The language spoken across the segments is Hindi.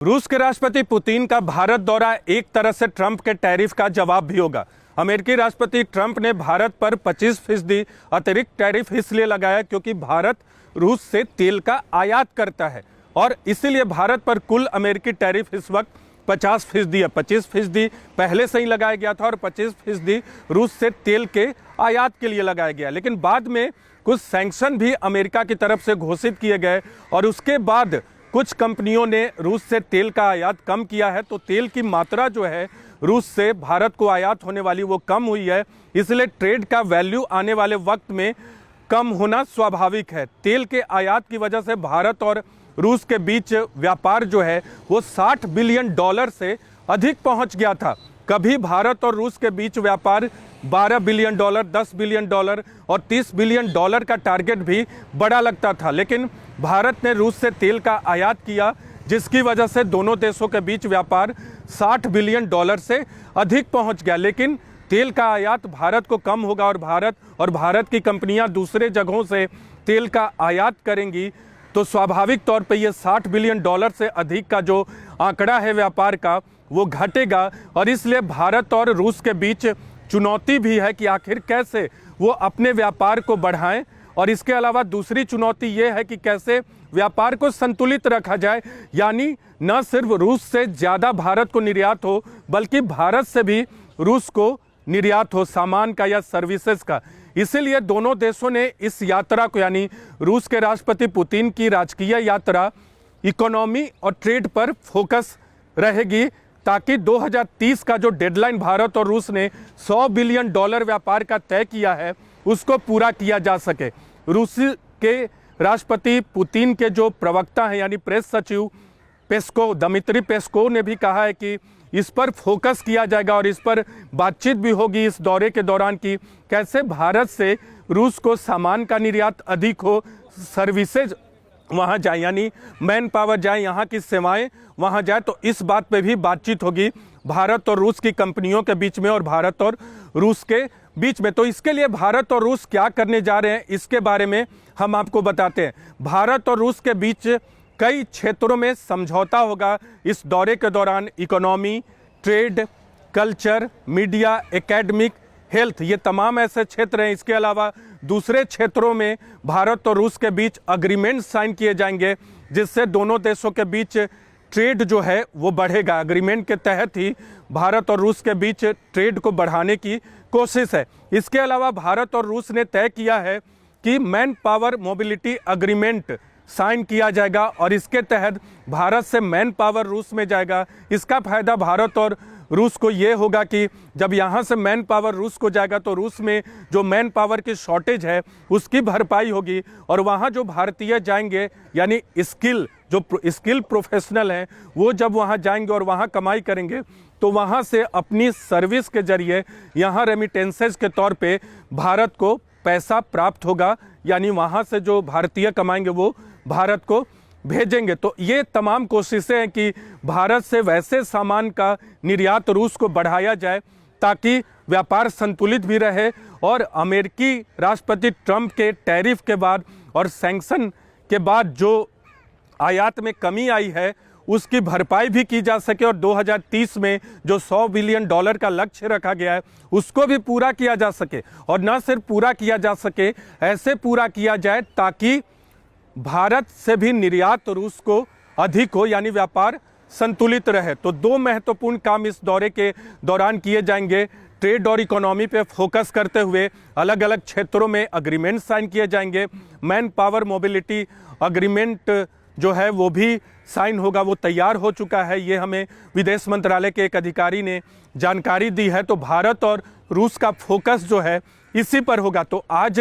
रूस के राष्ट्रपति पुतिन का भारत दौरा एक तरह से ट्रंप के टैरिफ का जवाब भी होगा। अमेरिकी राष्ट्रपति ट्रंप ने भारत पर 25% अतिरिक्त टैरिफ इसलिए लगाया क्योंकि भारत रूस से तेल का आयात करता है और इसीलिए भारत पर कुल अमेरिकी टैरिफ इस वक्त 50% है। 25% पहले से ही लगाया गया था और 25% रूस से तेल के आयात के लिए लगाया गया। लेकिन बाद में कुछ सैंक्शन भी अमेरिका की तरफ से घोषित किए गए और उसके बाद कुछ कंपनियों ने रूस से तेल का आयात कम किया है। तो तेल की मात्रा जो है रूस से भारत को आयात होने वाली वो कम हुई है, इसलिए ट्रेड का वैल्यू आने वाले वक्त में कम होना स्वाभाविक है। तेल के आयात की वजह से भारत और रूस के बीच व्यापार जो है वो $60 बिलियन से अधिक पहुंच गया था। कभी भारत और रूस के बीच व्यापार $12 बिलियन, $10 बिलियन और $30 बिलियन का टारगेट भी बड़ा लगता था, लेकिन भारत ने रूस से तेल का आयात किया जिसकी वजह से दोनों देशों के बीच व्यापार $60 बिलियन से अधिक पहुंच गया। लेकिन तेल का आयात भारत को कम होगा और भारत की कंपनियां दूसरे जगहों से तेल का आयात करेंगी, तो स्वाभाविक तौर पे ये $60 बिलियन से अधिक का जो आंकड़ा है व्यापार का वो घटेगा। और इसलिए भारत और रूस के बीच चुनौती भी है कि आखिर कैसे वो अपने व्यापार को बढ़ाएं, और इसके अलावा दूसरी चुनौती ये है कि कैसे व्यापार को संतुलित रखा जाए, यानी न सिर्फ रूस से ज़्यादा भारत को निर्यात हो बल्कि भारत से भी रूस को निर्यात हो सामान का या सर्विसेज का। इसीलिए दोनों देशों ने इस यात्रा को, यानी रूस के राष्ट्रपति पुतिन की राजकीय यात्रा इकोनॉमी और ट्रेड पर फोकस रहेगी ताकि 2030 का जो डेडलाइन भारत और रूस ने $100 बिलियन व्यापार का तय किया है उसको पूरा किया जा सके। रूस के राष्ट्रपति पुतिन के जो प्रवक्ता हैं यानी प्रेस सचिव पेस्को, दमित्री पेस्को ने भी कहा है कि इस पर फोकस किया जाएगा और इस पर बातचीत भी होगी इस दौरे के दौरान कि कैसे भारत से रूस को सामान का निर्यात अधिक हो, सर्विसेज वहाँ जाए यानी मैन पावर जाए, यहाँ की सेवाएं वहाँ जाए। तो इस बात पे भी बातचीत होगी भारत और रूस की कंपनियों के बीच में और भारत और रूस के बीच में। तो इसके लिए भारत और रूस क्या करने जा रहे हैं इसके बारे में हम आपको बताते हैं। भारत और रूस के बीच कई क्षेत्रों में समझौता होगा इस दौरे के दौरान। Economy, trade, culture, media, academic, health, ये तमाम ऐसे क्षेत्र हैं। इसके अलावा दूसरे क्षेत्रों में भारत और रूस के बीच अग्रीमेंट साइन किए जाएंगे जिससे दोनों देशों के बीच ट्रेड जो है वो बढ़ेगा। अग्रीमेंट के तहत ही भारत और रूस के बीच ट्रेड को बढ़ाने की कोशिश है। इसके अलावा भारत और रूस ने तय किया है कि manpower mobility agreement sign किया जाएगा और इसके तहत भारत से मैन पावर रूस में जाएगा। इसका फायदा भारत और रूस को ये होगा कि जब यहाँ से मैन पावर रूस को जाएगा तो रूस में जो मैन पावर की शॉर्टेज है उसकी भरपाई होगी और वहाँ जो भारतीय जाएंगे यानी स्किल प्रोफेशनल हैं वो जब वहाँ जाएंगे और वहाँ कमाई करेंगे तो वहाँ से अपनी सर्विस के जरिए यहाँ रेमिटेंसेज के तौर पे भारत को पैसा प्राप्त होगा, यानी वहाँ से जो भारतीय कमाएंगे वो भारत को भेजेंगे। तो ये तमाम कोशिशें हैं कि भारत से वैसे सामान का निर्यात रूस को बढ़ाया जाए ताकि व्यापार संतुलित भी रहे और अमेरिकी राष्ट्रपति ट्रंप के टैरिफ के बाद और सैंक्शन के बाद जो आयात में कमी आई है उसकी भरपाई भी की जा सके और 2030 में जो $100 बिलियन का लक्ष्य रखा गया है उसको भी पूरा किया जा सके। और न सिर्फ पूरा किया जा सके, ऐसे पूरा किया जाए ताकि भारत से भी निर्यात रूस को अधिक हो, यानी व्यापार संतुलित रहे। तो दो महत्वपूर्ण काम इस दौरे के दौरान किए जाएंगे। ट्रेड और इकोनॉमी पे फोकस करते हुए अलग अलग क्षेत्रों में अग्रीमेंट साइन किए जाएंगे। मैन पावर मोबिलिटी अग्रीमेंट जो है वो भी साइन होगा, वो तैयार हो चुका है, ये हमें विदेश मंत्रालय के एक अधिकारी ने जानकारी दी है। तो भारत और रूस का फोकस जो है इसी पर होगा। तो आज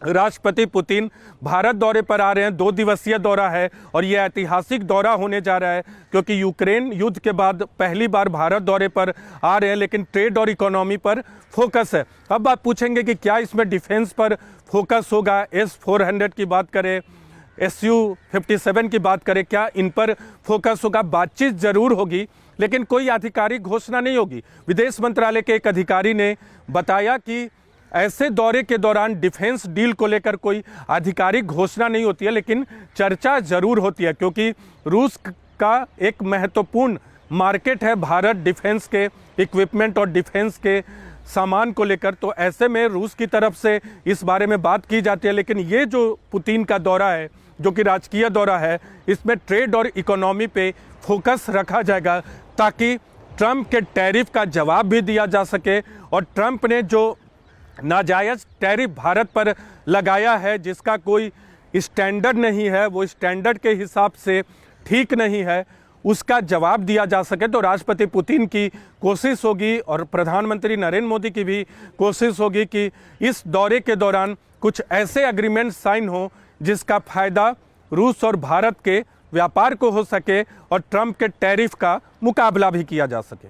राष्ट्रपति पुतिन भारत दौरे पर आ रहे हैं, 2 दिवसीय दौरा है और यह ऐतिहासिक दौरा होने जा रहा है क्योंकि यूक्रेन युद्ध के बाद पहली बार भारत दौरे पर आ रहे हैं, लेकिन ट्रेड और इकोनॉमी पर फोकस है। अब आप पूछेंगे कि क्या इसमें डिफेंस पर फोकस होगा, S-400 की बात करें, Su-57 की बात करें, क्या इन पर फोकस होगा? बातचीत जरूर होगी लेकिन कोई आधिकारिक घोषणा नहीं होगी। विदेश मंत्रालय के एक अधिकारी ने बताया कि ऐसे दौरे के दौरान डिफेंस डील को लेकर कोई आधिकारिक घोषणा नहीं होती है, लेकिन चर्चा जरूर होती है क्योंकि रूस का एक महत्वपूर्ण मार्केट है भारत डिफेंस के इक्विपमेंट और डिफेंस के सामान को लेकर। तो ऐसे में रूस की तरफ से इस बारे में बात की जाती है, लेकिन ये जो पुतिन का दौरा है, जो कि राजकीय दौरा है, इसमें ट्रेड और इकोनॉमी पे फोकस रखा जाएगा ताकि ट्रंप के टैरिफ का जवाब भी दिया जा सके। और ट्रंप ने जो नाजायज़ टैरिफ भारत पर लगाया है, जिसका कोई स्टैंडर्ड नहीं है, वो स्टैंडर्ड के हिसाब से ठीक नहीं है, उसका जवाब दिया जा सके। तो राष्ट्रपति पुतिन की कोशिश होगी और प्रधानमंत्री नरेंद्र मोदी की भी कोशिश होगी कि इस दौरे के दौरान कुछ ऐसे एग्रीमेंट साइन हो जिसका फ़ायदा रूस और भारत के व्यापार को हो सके और ट्रंप के टैरिफ का मुकाबला भी किया जा सके।